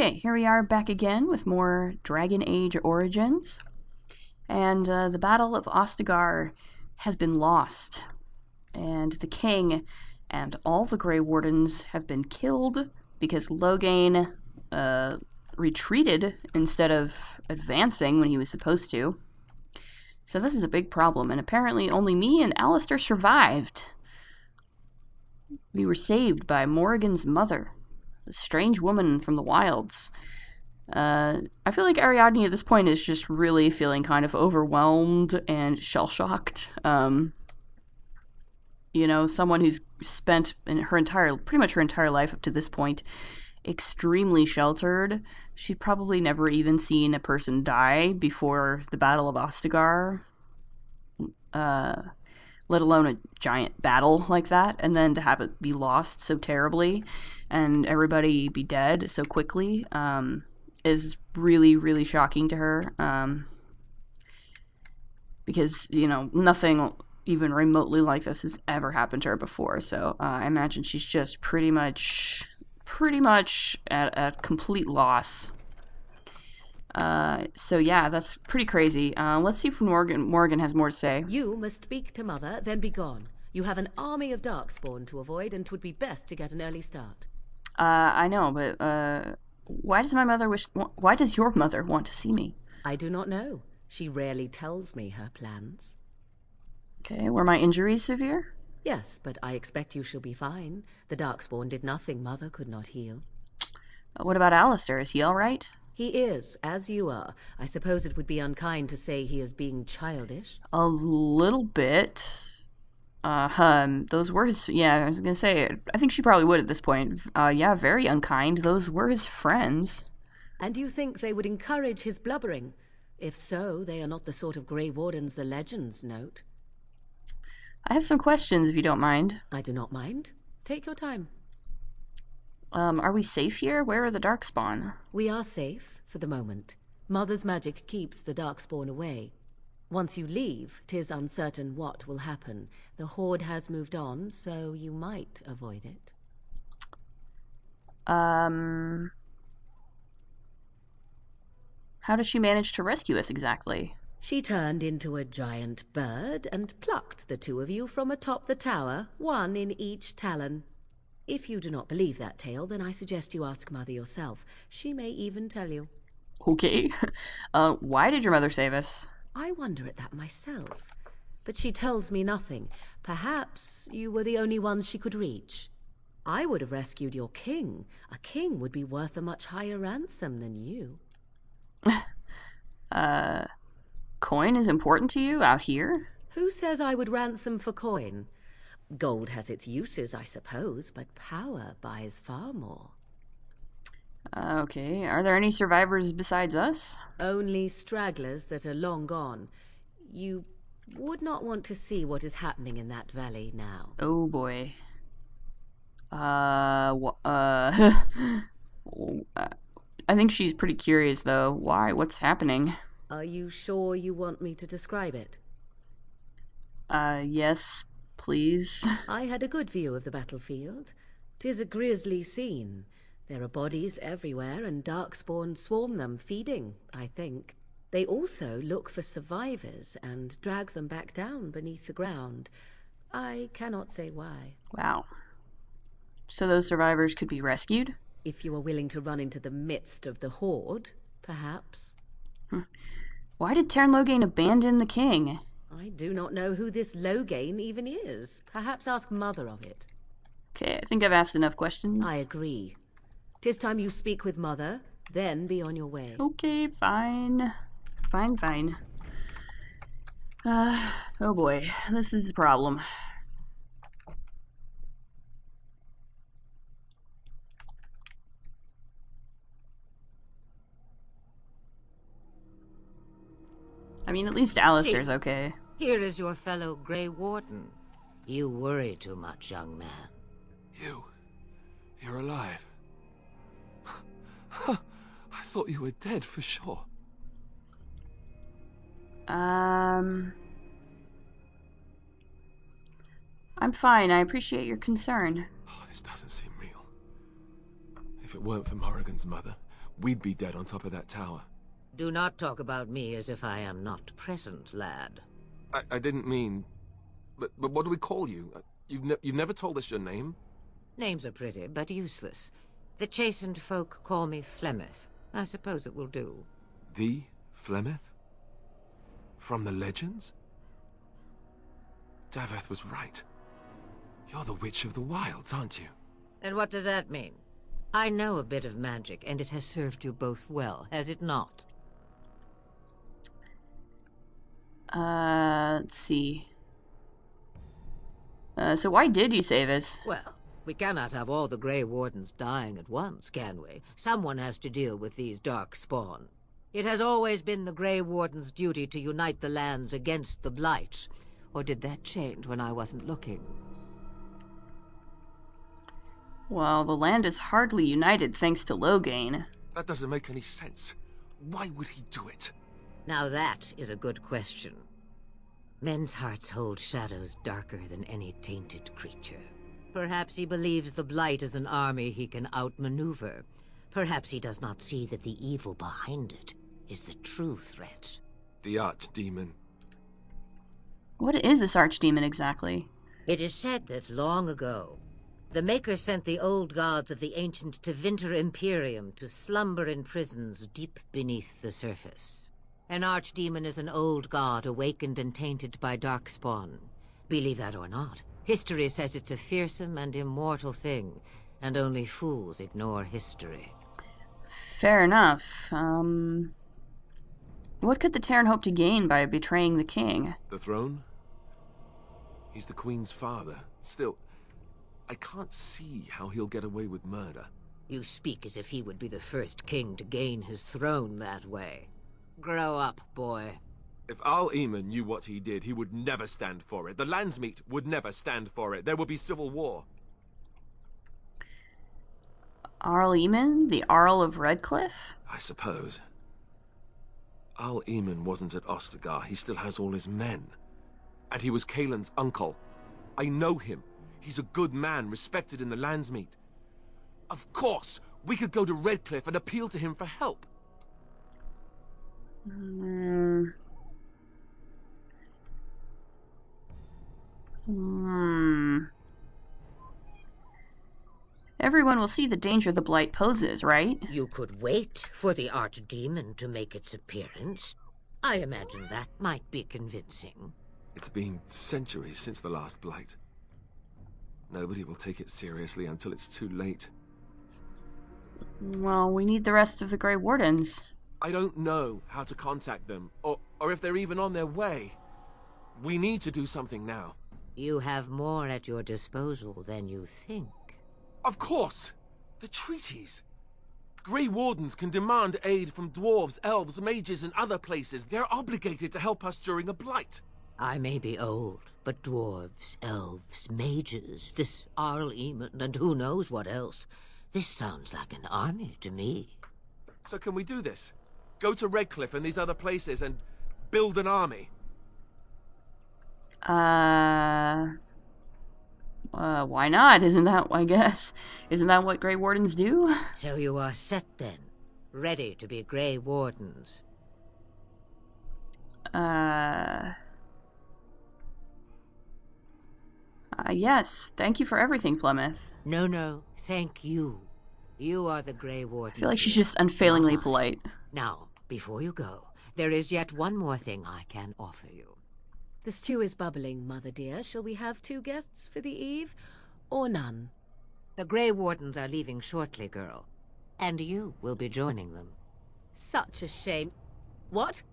Okay, here we are back again with more Dragon Age Origins. And the Battle of Ostagar has been lost. And the king and all the Grey Wardens have been killed because Loghain retreated instead of advancing when he was supposed to. So this is a big problem, and apparently only me and Alistair survived. We were saved by Morrigan's mother, a strange woman from the wilds. I feel like Ariadne at this point is just really feeling kind of overwhelmed and shell-shocked. You know, someone who's spent pretty much her entire life up to this point extremely sheltered. She'd probably never even seen a person die before the Battle of Ostagar, let alone a giant battle like that, and then to have it be lost so terribly and everybody be dead so quickly is really, really shocking to her, because, you know, nothing even remotely like this has ever happened to her before, so I imagine she's just pretty much at a complete loss. So yeah, that's pretty crazy. Let's see if Morgan has more to say. You must speak to Mother, then be gone. You have an army of Darkspawn to avoid, and 'twould be best to get an early start. I know, but why does your mother want to see me? I do not know. She rarely tells me her plans. Okay, were my injuries severe? Yes, but I expect you shall be fine. The Darkspawn did nothing Mother could not heal. What about Alistair? Is he all right? He is, as you are. I suppose it would be unkind to say he is being childish. A little bit. Those were his... Yeah, I was gonna say, I think she probably would at this point. Yeah, very unkind. Those were his friends. And you think they would encourage his blubbering? If so, they are not the sort of Grey Wardens the legends note. I have some questions, if you don't mind. I do not mind. Take your time. Are we safe here? Where are the Darkspawn? We are safe, for the moment. Mother's magic keeps the Darkspawn away. Once you leave, 'tis uncertain what will happen. The Horde has moved on, so you might avoid it. How does she manage to rescue us exactly? She turned into a giant bird and plucked the two of you from atop the tower, one in each talon. If you do not believe that tale, then I suggest you ask Mother yourself. She may even tell you. Okay. Why did your mother save us? I wonder at that myself. But she tells me nothing. Perhaps you were the only ones she could reach. I would have rescued your king. A king would be worth a much higher ransom than you. Coin is important to you out here? Who says I would ransom for coin? Gold has its uses, I suppose, but power buys far more. Okay. Are there any survivors besides us? Only stragglers that are long gone. You would not want to see what is happening in that valley now. Oh boy. I think she's pretty curious, though. Why? What's happening? Are you sure you want me to describe it? Yes, please. I had a good view of the battlefield. 'Tis a grisly scene. There are bodies everywhere, and Darkspawn swarm them, feeding, I think. They also look for survivors and drag them back down beneath the ground. I cannot say why. Wow. So those survivors could be rescued? If you are willing to run into the midst of the Horde, perhaps. Why did Teyrn Loghain abandon the king? I do not know who this Loghain even is. Perhaps ask Mother of it. Okay, I think I've asked enough questions. I agree. 'Tis time you speak with Mother, then be on your way. Okay, fine. Fine. Oh boy, this is a problem. I mean, at least Alistair's okay. Here is your fellow Grey Warden. You worry too much, young man. You're alive. I thought you were dead for sure. I'm fine. I appreciate your concern. Oh, this doesn't seem real. If it weren't for Morrigan's mother, we'd be dead on top of that tower. Do not talk about me as if I am not present, lad. I didn't mean... But what do we call you? You've never told us your name? Names are pretty, but useless. The chastened folk call me Flemeth. I suppose it will do. The Flemeth? From the legends? Daveth was right. You're the Witch of the Wilds, aren't you? And what does that mean? I know a bit of magic, and it has served you both well, has it not? Let's see. So why did you save us? Well, we cannot have all the Grey Wardens dying at once, can we? Someone has to deal with these dark spawn. It has always been the Grey Warden's duty to unite the lands against the Blight. Or did that change when I wasn't looking? Well, the land is hardly united thanks to Loghain. That doesn't make any sense. Why would he do it? Now that is a good question. Men's hearts hold shadows darker than any tainted creature. Perhaps he believes the Blight is an army he can outmaneuver. Perhaps he does not see that the evil behind it is the true threat. The Archdemon. What is this archdemon exactly? It is said that long ago, the Maker sent the old gods of the ancient Tevinter Imperium to slumber in prisons deep beneath the surface. An archdemon is an old god awakened and tainted by darkspawn. Believe that or not, history says it's a fearsome and immortal thing, and only fools ignore history. Fair enough. What could the Terran hope to gain by betraying the king? The throne? He's the Queen's father. Still, I can't see how he'll get away with murder. You speak as if he would be the first king to gain his throne that way. Grow up, boy. If Al-Eamon knew what he did, he would never stand for it. The Landsmeet would never stand for it. There would be civil war. Arl-Eamon, the Arl of Redcliffe? I suppose. Al-Eamon wasn't at Ostagar. He still has all his men. And he was Kaelin's uncle. I know him. He's a good man, respected in the Landsmeet. Of course, we could go to Redcliffe and appeal to him for help. Everyone will see the danger the Blight poses, right? You could wait for the Archdemon to make its appearance. I imagine that might be convincing. It's been centuries since the last Blight. Nobody will take it seriously until it's too late. Well, we need the rest of the Grey Wardens. I don't know how to contact them, or if they're even on their way. We need to do something now. You have more at your disposal than you think. Of course! The treaties! Grey Wardens can demand aid from dwarves, elves, mages, and other places. They're obligated to help us during a Blight. I may be old, but dwarves, elves, mages, this Arl-Eamon, and who knows what else. This sounds like an army to me. So can we do this? Go to Redcliffe and these other places and build an army? Why not? Isn't that what Grey Wardens do? So you are set then, ready to be Grey Wardens. Yes. Thank you for everything, Flemeth. No, thank you. You are the Grey Wardens. I feel like she's just unfailingly Not I. polite. Now, before you go, there is yet one more thing I can offer you. The stew is bubbling, Mother dear. Shall we have 2 guests for the eve, or none? The Grey Wardens are leaving shortly, girl. And you will be joining them. Such a shame. What?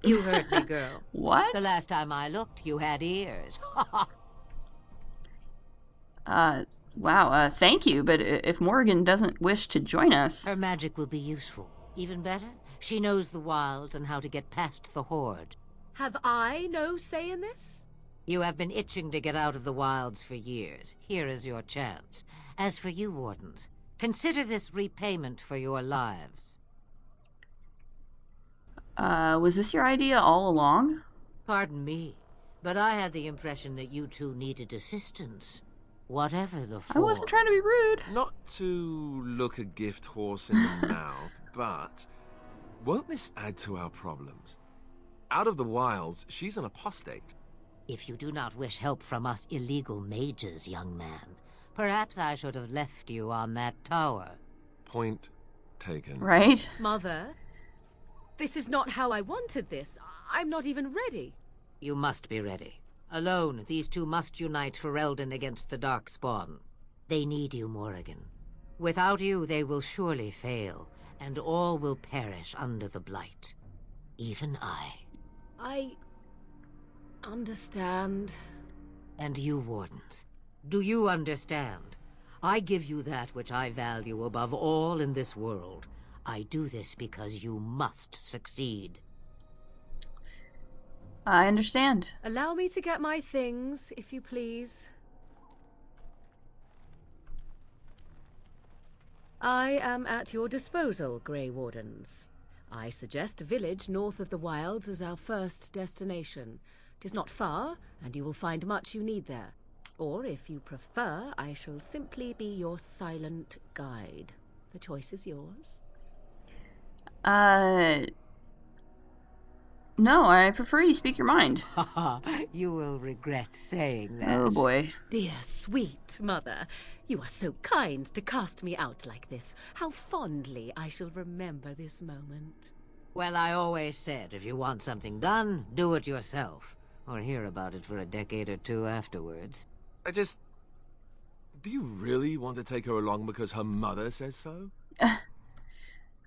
You heard me, girl. What? The last time I looked, you had ears. Wow, thank you, but if Morrigan doesn't wish to join us... Her magic will be useful. Even better, she knows the wilds and how to get past the Horde. Have I no say in this? You have been itching to get out of the wilds for years. Here is your chance. As for you, Wardens, consider this repayment for your lives. Was this your idea all along? Pardon me, but I had the impression that you two needed assistance. Whatever the form. I wasn't trying to be rude. Not to look a gift horse in the mouth, but won't this add to our problems? Out of the wilds, she's an apostate. If you do not wish help from us illegal mages, young man, perhaps I should have left you on that tower. Point taken. Right? Mother, this is not how I wanted this. I'm not even ready. You must be ready. Alone, these two must unite for Eldon against the Darkspawn. They need you, Morrigan. Without you, they will surely fail, and all will perish under the Blight. Even I. I understand. And you, Wardens. Do you understand? I give you that which I value above all in this world. I do this because you must succeed. I understand. Allow me to get my things, if you please. I am at your disposal, Grey Wardens. I suggest a village north of the wilds as our first destination. 'Tis not far, and you will find much you need there. Or, if you prefer, I shall simply be your silent guide. The choice is yours. No, I prefer you speak your mind. You will regret saying that. Oh boy. Dear, sweet mother, you are so kind to cast me out like this. How fondly I shall remember this moment. Well, I always said, if you want something done, do it yourself. Or hear about it for a decade or two afterwards. Do you really want to take her along because her mother says so?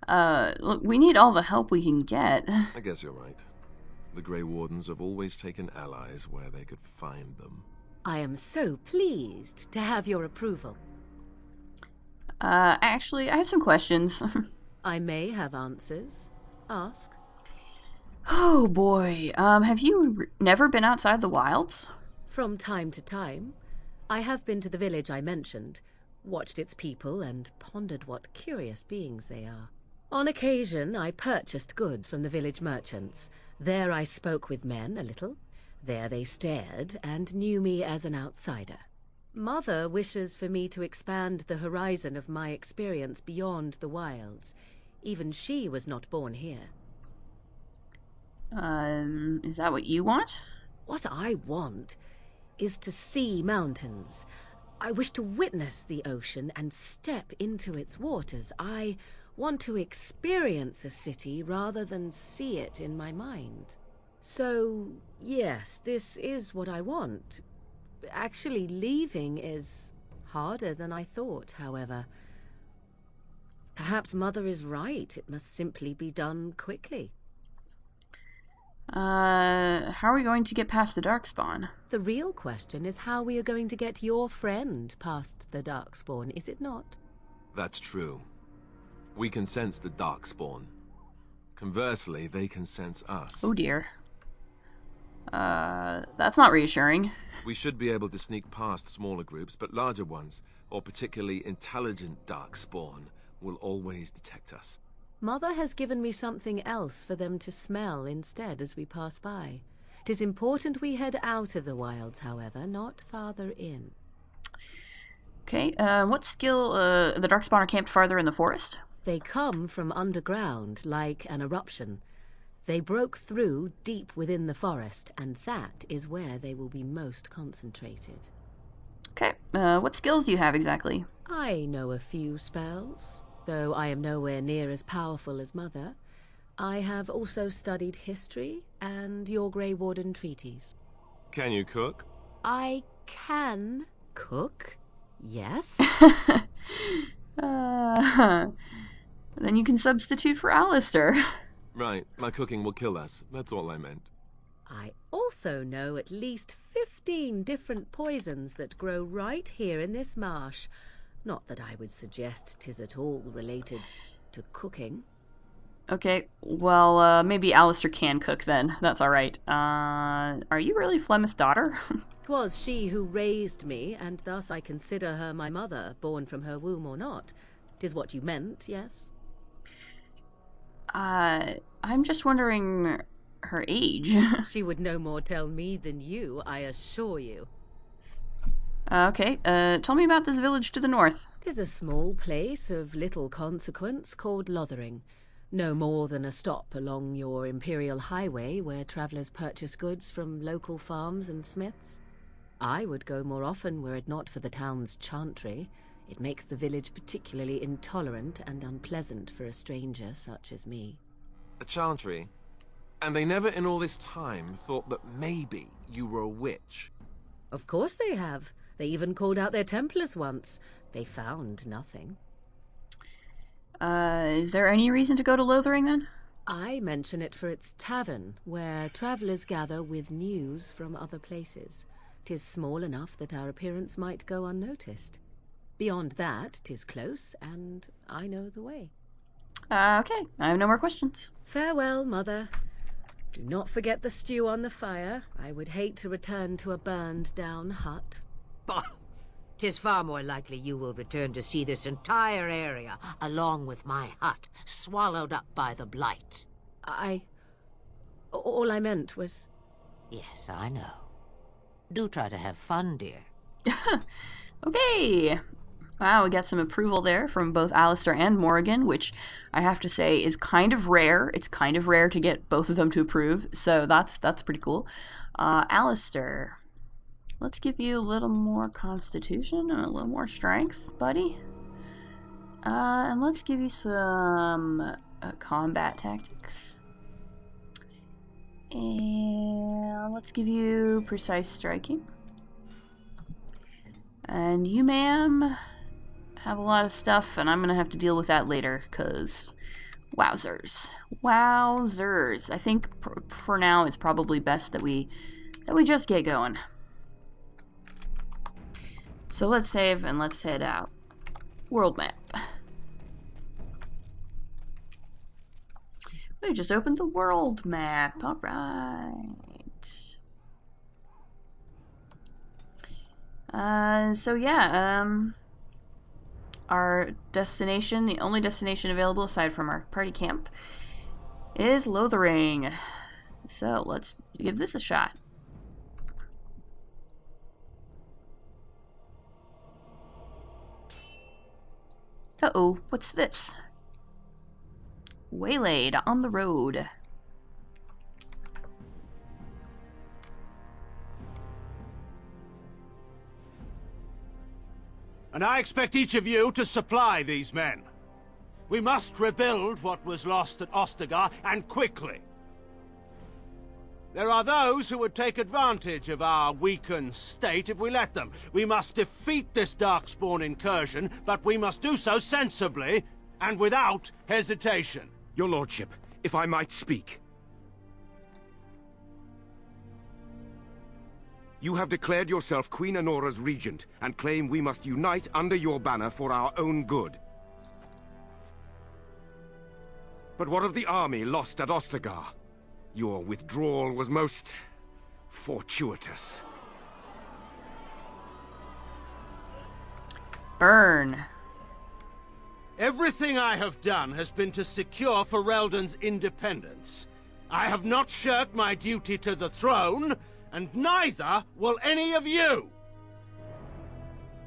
Look, we need all the help we can get. I guess you're right. The Grey Wardens have always taken allies where they could find them. I am so pleased to have your approval. Actually, I have some questions. I may have answers. Ask. Oh boy, have you never been outside the wilds? From time to time, I have been to the village I mentioned, watched its people, and pondered what curious beings they are. On occasion, I purchased goods from the village merchants. There I spoke with men a little. There they stared and knew me as an outsider. Mother wishes for me to expand the horizon of my experience beyond the wilds. Even she was not born here. Is that what you want? What I want is to see mountains. I wish to witness the ocean and step into its waters. I want to experience a city rather than see it in my mind. So, yes, this is what I want. Actually, leaving is harder than I thought, however. Perhaps Mother is right. It must simply be done quickly. How are we going to get past the Darkspawn? The real question is how we are going to get your friend past the Darkspawn, is it not? That's true. We can sense the Darkspawn. Conversely, they can sense us. Oh dear. That's not reassuring. We should be able to sneak past smaller groups, but larger ones, or particularly intelligent Darkspawn, will always detect us. Mother has given me something else for them to smell instead as we pass by. 'Tis important we head out of the wilds, however, not farther in. Okay, what skill, the Darkspawn are camped farther in the forest? They come from underground, like an eruption. They broke through deep within the forest, and that is where they will be most concentrated. Okay, what skills do you have exactly? I know a few spells, though I am nowhere near as powerful as Mother. I have also studied history and your Grey Warden treaties. Can you cook? I can cook, yes. Then you can substitute for Alistair. Right, my cooking will kill us. That's all I meant. I also know at least 15 different poisons that grow right here in this marsh. Not that I would suggest 'tis at all related to cooking. Okay, well, maybe Alistair can cook then. That's alright. Are you really Flemeth's daughter? 'Twas she who raised me, and thus I consider her my mother, born from her womb or not. 'Tis what you meant, yes? I'm just wondering her age. She would no more tell me than you, I assure you. Okay, tell me about this village to the north. 'Tis a small place of little consequence called Lothering. No more than a stop along your imperial highway where travellers purchase goods from local farms and smiths. I would go more often were it not for the town's chantry. It makes the village particularly intolerant and unpleasant for a stranger such as me. A chantry? And they never in all this time thought that maybe you were a witch? Of course they have. They even called out their Templars once. They found nothing. Is there any reason to go to Lothering, then? I mention it for its tavern, where travellers gather with news from other places. 'Tis small enough that our appearance might go unnoticed. Beyond that, 'tis close, and I know the way. Okay, I have no more questions. Farewell, Mother. Do not forget the stew on the fire. I would hate to return to a burned-down hut. Bah! 'Tis far more likely you will return to see this entire area, along with my hut, swallowed up by the blight. All I meant was... Yes, I know. Do try to have fun, dear. Okay. Wow, we got some approval there from both Alistair and Morrigan, which I have to say is kind of rare. It's kind of rare to get both of them to approve, so that's pretty cool. Alistair, let's give you a little more constitution and a little more strength, buddy. And let's give you some combat tactics. And let's give you precise striking. And you, ma'am, have a lot of stuff, and I'm gonna have to deal with that later, because wowzers. Wowzers. I think for now it's probably best that we just get going. So let's save and let's head out. World map. We just opened the world map. All right. So yeah, our destination, the only destination available aside from our party camp, is Lothering. So let's give this a shot. Uh-oh, what's this? Waylaid on the road. And I expect each of you to supply these men. We must rebuild what was lost at Ostagar, and quickly. There are those who would take advantage of our weakened state if we let them. We must defeat this Darkspawn incursion, but we must do so sensibly and without hesitation. Your lordship, if I might speak. You have declared yourself Queen Anora's regent, and claim we must unite under your banner for our own good. But what of the army lost at Ostagar? Your withdrawal was most fortuitous. Burn. Everything I have done has been to secure Ferelden's independence. I have not shirked my duty to the throne, and neither will any of you!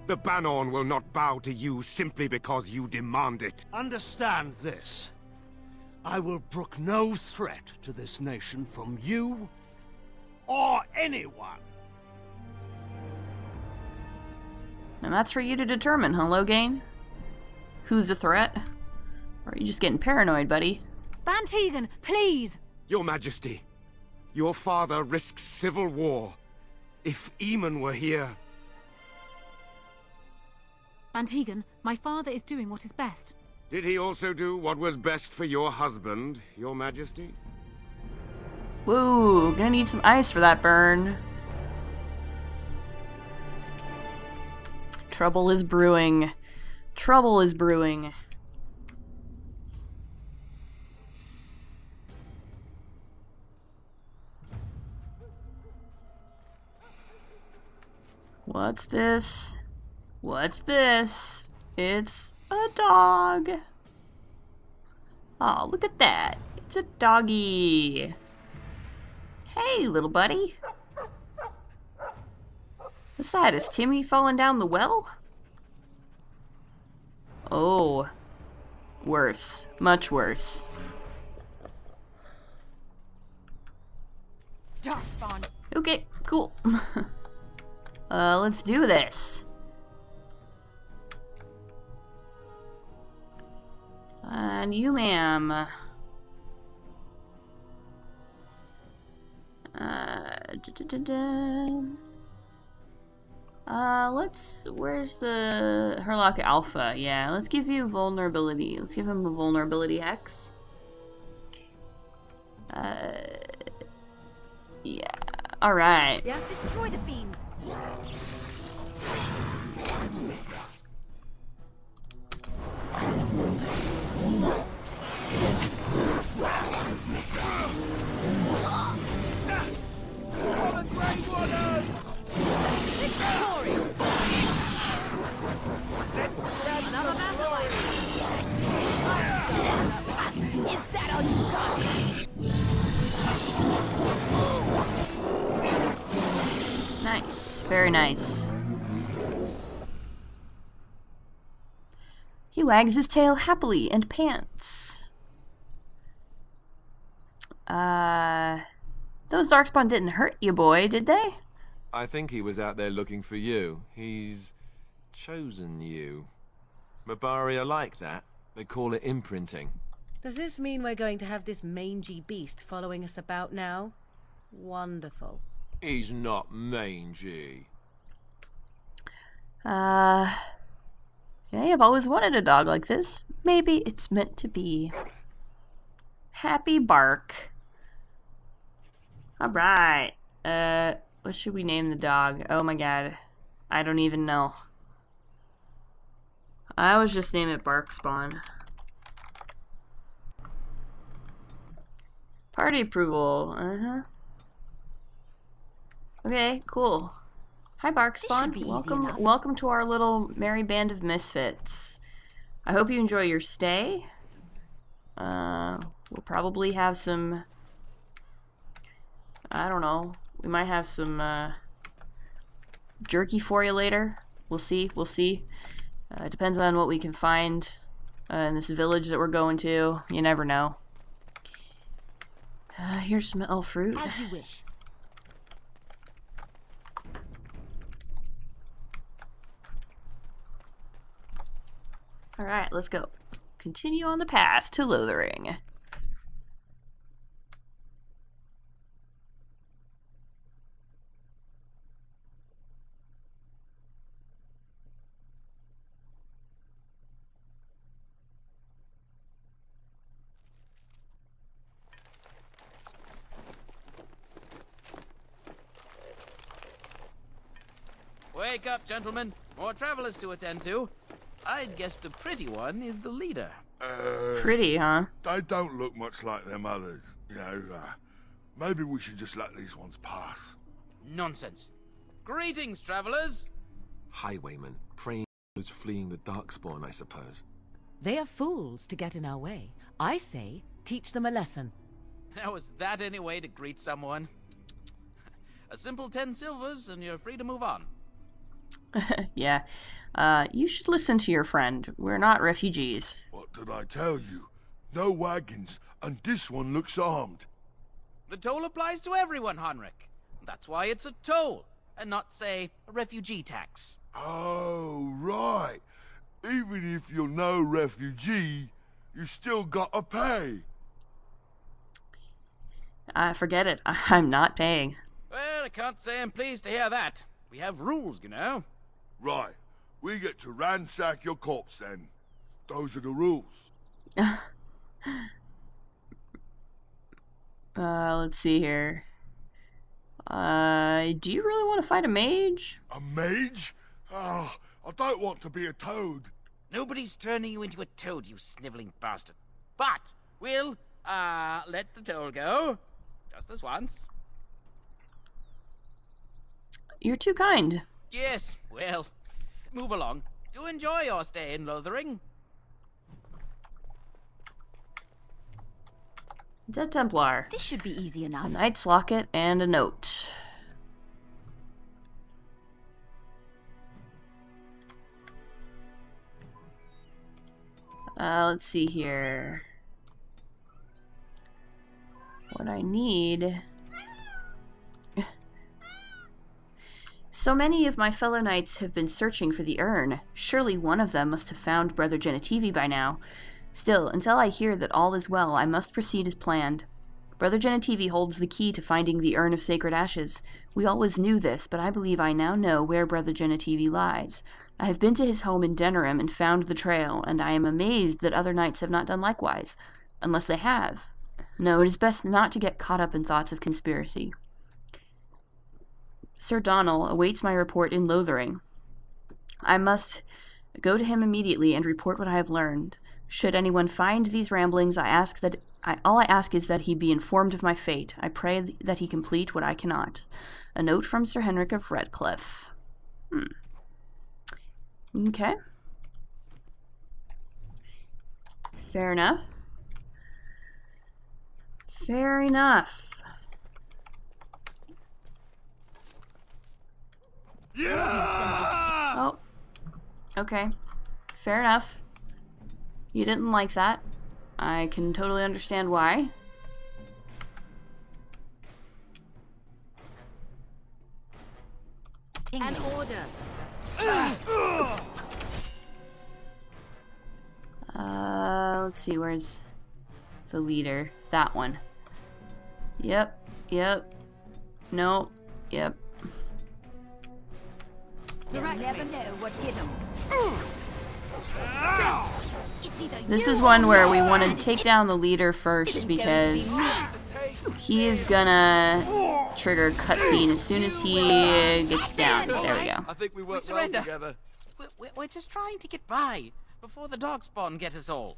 The Banorn will not bow to you simply because you demand it. Understand this. I will brook no threat to this nation from you or anyone. And that's for you to determine, huh, Loghain? Who's a threat? Or are you just getting paranoid, buddy? Bantegan, please! Your Majesty, your father risks civil war. If Eamon were here... Bantegan, my father is doing what is best. Did he also do what was best for your husband, your Majesty? Whoa, gonna need some ice for that burn. Trouble is brewing. Trouble is brewing. What's this? What's this? It's a dog. Oh, look at that. It's a doggy. Hey, little buddy. What's that? Is Timmy falling down the well? Oh. Worse. Much worse. Darkspawn. Okay, cool. Let's do this. And you, ma'am. Where's the Herlock Alpha? Yeah, let's give you vulnerability. Let's give him a vulnerability hex. Yeah. Alright. Yeah, destroy the fiends. Another battle item. Is that all you got? Nice. Very nice. He wags his tail happily and pants. Those Darkspawn didn't hurt you, boy, did they? I think he was out there looking for you. He's chosen you. Mabari are like that. They call it imprinting. Does this mean we're going to have this mangy beast following us about now? Wonderful. He's not mangy. Yeah, I've always wanted a dog like this. Maybe it's meant to be. Happy bark. Alright. What should we name the dog? Oh my god. I don't even know. I always just name it Barkspawn. Party approval. Okay, cool. Hi Barkspawn. be easy Welcome enough. welcome to our little merry band of misfits. I hope you enjoy your stay. We'll probably have some, I don't know. We might have some jerky for you later. We'll see. We'll see. It depends on what we can find in this village that we're going to. You never know. Here's some elf fruit. As you wish. Alright, let's go. Continue on the path to Lothering. Wake up, gentlemen. More travelers to attend to. I'd guess the pretty one is the leader. Pretty, huh? They don't look much like them others, you know. Maybe we should just let these ones pass. Nonsense. Greetings, travelers. Highwaymen, praying those fleeing the Darkspawn, I suppose. They are fools to get in our way. I say, teach them a lesson. Now, is that any way to greet someone? A simple 10 silvers and you're free to move on. Yeah. You should listen to your friend. We're not refugees. What did I tell you? No wagons, and this one looks armed. The toll applies to everyone, Henrik. That's why it's a toll, and not, say, a refugee tax. Oh, right. Even if you're no refugee, you still gotta pay. Forget it. I'm not paying. Well, I can't say I'm pleased to hear that. We have rules, you know. Right. We get to ransack your corpse then. Those are the rules. Let's see here. Do you really want to fight a mage? A mage? Ah, I don't want to be a toad. Nobody's turning you into a toad, you sniveling bastard. But we'll, let the toll go. Just this once. You're too kind. Yes, well, move along. Do enjoy your stay in Lothering. Dead Templar. This should be easy A enough. knight's locket and a note. Let's see here. What I need... So many of my fellow knights have been searching for the urn. Surely one of them must have found Brother Genetivi by now. Still, until I hear that all is well, I must proceed as planned. Brother Genetivi holds the key to finding the urn of sacred ashes. We always knew this, but I believe I now know where Brother Genetivi lies. I have been to his home in Denerim and found the trail, and I am amazed that other knights have not done likewise. Unless they have. No, it is best not to get caught up in thoughts of conspiracy. Sir Donal awaits my report in Lothering. I must go to him immediately and report what I have learned. Should anyone find these ramblings, all I ask is that he be informed of my fate. I pray that he complete what I cannot. A note from Sir Henrik of Redcliffe. Okay. Fair enough. Fair enough. Oh. Okay. Fair enough. You didn't like that. I can totally understand why. An order. Let's see, where's the leader? That one. Yep. No. Yep. You'll never know what hit him. This is one where we want to take down the leader first because he is gonna trigger cutscene as soon as he gets down. There we go. I think we work well surrender. together. We're just trying to get by before the dog spawn get us all.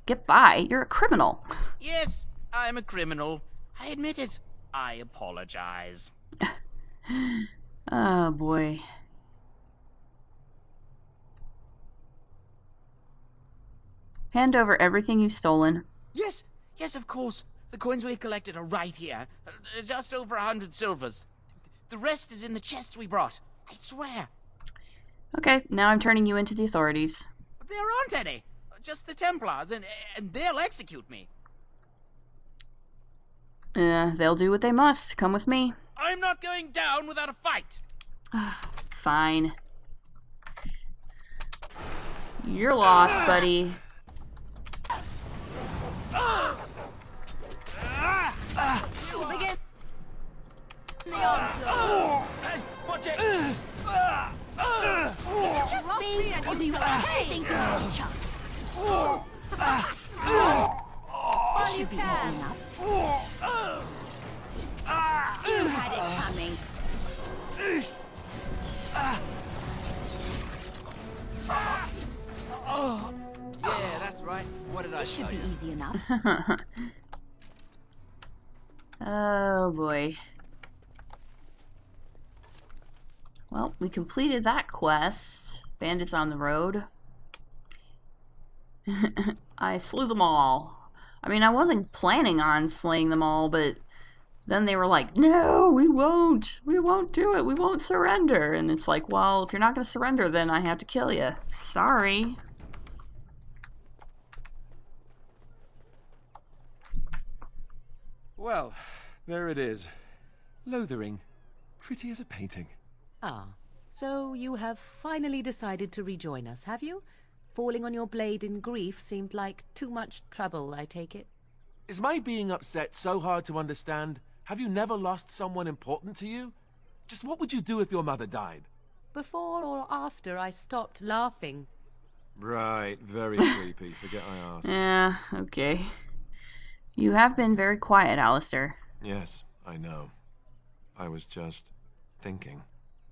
Get by? You're a criminal. Yes, I'm a criminal. I admit it. I apologize. Oh boy. Hand over everything you've stolen. Yes, of course. The coins we collected are right here. Just over 100 silvers. The rest is in the chests we brought. I swear. Okay, now I'm turning you into the authorities. There aren't any. Just the Templars, and they'll execute me. They'll do what they must. Come with me. I'm not going down without a fight. Fine. You're lost, buddy. Begin the onslaught. Hey, watch it. Is it just me, or do you actually think you have a chance? While you can. You had it coming. Yeah, that's right. What did I This should tell be you? easy enough. Oh boy. Well, we completed that quest. Bandits on the road. I slew them all. I mean, I wasn't planning on slaying them all, but then they were like, no, we won't. We won't do it. We won't surrender. And it's like, well, if you're not going to surrender, then I have to kill you. Sorry. Well, there it is. Lothering. Pretty as a painting. Ah, so you have finally decided to rejoin us, have you? Falling on your blade in grief seemed like too much trouble, I take it. Is my being upset so hard to understand? Have you never lost someone important to you? Just what would you do if your mother died? Before or after I stopped laughing. Right, very creepy. Forget I asked. Yeah, okay. You have been very quiet, Alistair. Yes, I know. I was just thinking.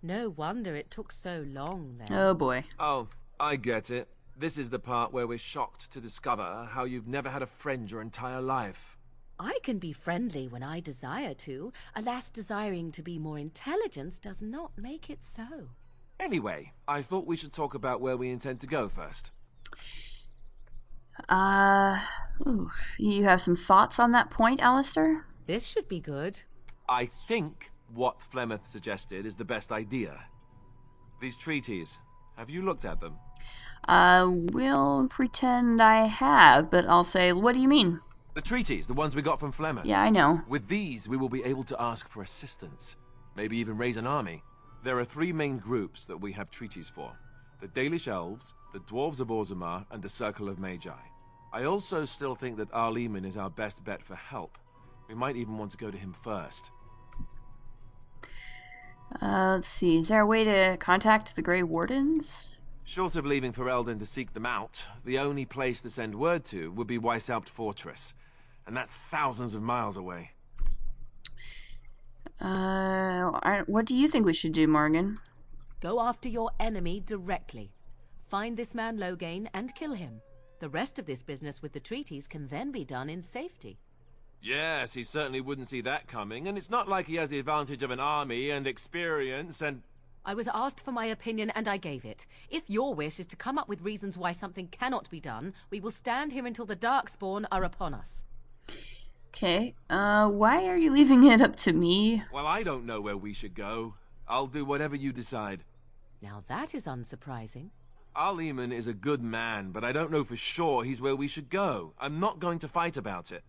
No wonder it took so long then. Oh boy. Oh, I get it. This is the part where we're shocked to discover how you've never had a friend your entire life. I can be friendly when I desire to. Alas, desiring to be more intelligent does not make it so. Anyway, I thought we should talk about where we intend to go first. You have some thoughts on that point, Alistair? This should be good. I think what Flemeth suggested is the best idea. These treaties, Have you looked at them? We'll pretend I have, but I'll say, what do you mean? The treaties, the ones we got from Flemeth. Yeah, I know. With these, we will be able to ask for assistance. Maybe even raise an army. There are 3 main groups that we have treaties for. The Dalish Elves, the Dwarves of Orzammar, and the Circle of Magi. I also still think that Arleman is our best bet for help. We might even want to go to him first. Let's see. Is there a way to contact the Grey Wardens? Short of leaving Ferelden to seek them out, the only place to send word to would be Weishaupt Fortress. And that's thousands of miles away. What do you think we should do, Morgan? Go after your enemy directly. Find this man Loghain and kill him. The rest of this business with the treaties can then be done in safety. Yes, he certainly wouldn't see that coming, and it's not like he has the advantage of an army and experience and... I was asked for my opinion and I gave it. If your wish is to come up with reasons why something cannot be done, we will stand here until the Darkspawn are upon us. Okay, why are you leaving it up to me? Well, I don't know where we should go. I'll do whatever you decide. Now that is unsurprising. Arleman is a good man, but I don't know for sure he's where we should go. I'm not going to fight about it.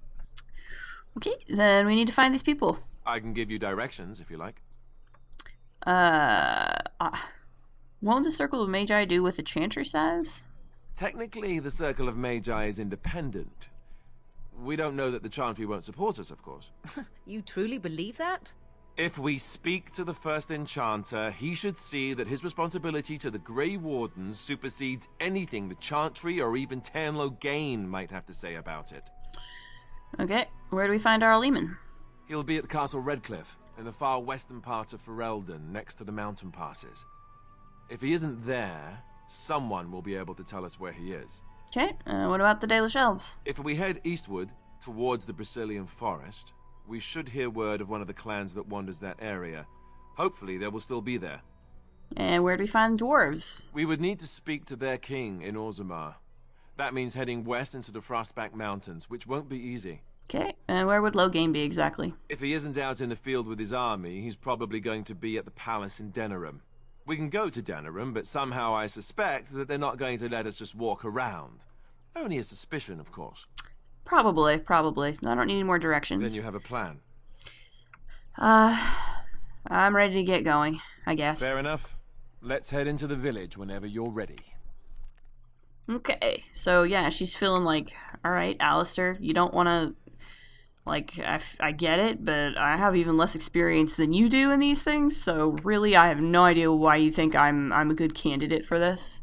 Okay, then we need to find these people. I can give you directions, if you like. What will the Circle of Magi do what the Chanter says? Technically, the Circle of Magi is independent. We don't know that the Chantry won't support us, of course. You truly believe that? If we speak to the first Enchanter, he should see that his responsibility to the Grey Wardens supersedes anything the Chantry or even Tairn Loghain might have to say about it. Okay, where do we find Arleman? He'll be at Castle Redcliffe, in the far western part of Ferelden, next to the mountain passes. If he isn't there, someone will be able to tell us where he is. Okay, what about the Dalish Elves? If we head eastward, towards the Brazilian forest, we should hear word of one of the clans that wanders that area. Hopefully they will still be there. And where do we find dwarves? We would need to speak to their king in Orzammar. That means heading west into the Frostback Mountains, which won't be easy. Okay, and where would Loghain be exactly? If he isn't out in the field with his army, he's probably going to be at the palace in Denerim. We can go to Denerim, but somehow I suspect that they're not going to let us just walk around. Only a suspicion, of course. Probably. I don't need any more directions. Then you have a plan. I'm ready to get going, I guess. Fair enough. Let's head into the village whenever you're ready. Okay, so yeah, she's feeling like, alright, Alistair, you don't want to, like, I get it, but I have even less experience than you do in these things, so really I have no idea why you think I'm a good candidate for this.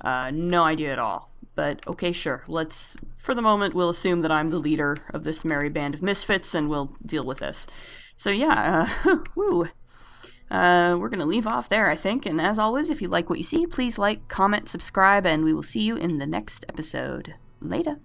No idea at all. But, okay, sure, let's, for the moment, we'll assume that I'm the leader of this merry band of misfits, and we'll deal with this. So yeah, woo. We're going to leave off there, I think. And as always, if you like what you see, please like, comment, subscribe, and we will see you in the next episode. Later.